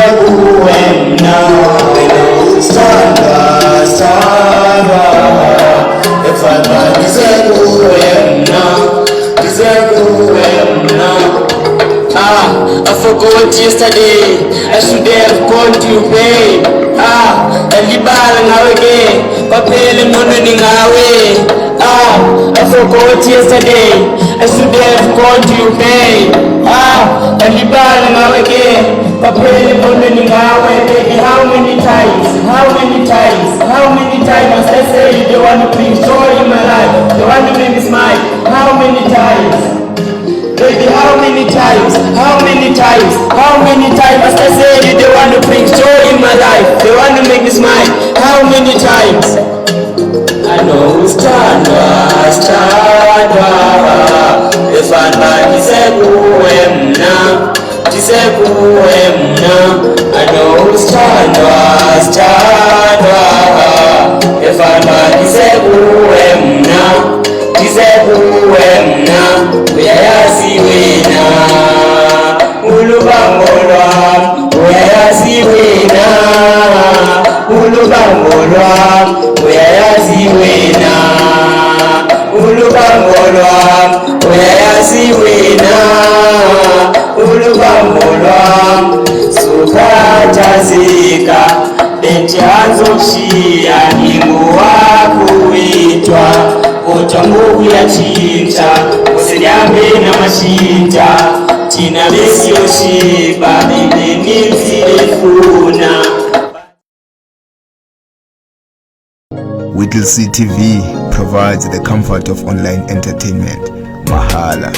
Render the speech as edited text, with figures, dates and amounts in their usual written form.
Ekuphumleni, standa, efana Ekuphumleni. I forgot yesterday, I should have gone to pay. Elibala ngawe ke, kwaphela engqondweni ngawe. I forgot yesterday, I should have gone to pay. Elibala ngawe ke, kwaphela engqondweni ngawe. Baby, how many times must I say you don't want to bring joy in my life, you want to make me smile? How many times? Baby, how many times must I say you don't want to bring joy in my life, you want to make me smile? How many times? I know standa, efana Ekuphumleni, I know standa, efana Ekuphumleni, uyayazi wena ulubango lwami, uyayazi wena ulubango lwami, uyayazi wena ulubango lwami, uyayazi wena ulubango lwami. Sukhathazeka bendizokushiya inguwakuitwa, kodwa ngoku yatshintsha usinyambe namashintsha, thina besiyoshiba bebeninzi befuna. Whittlesea TV provides the comfort of online entertainment. Mahala.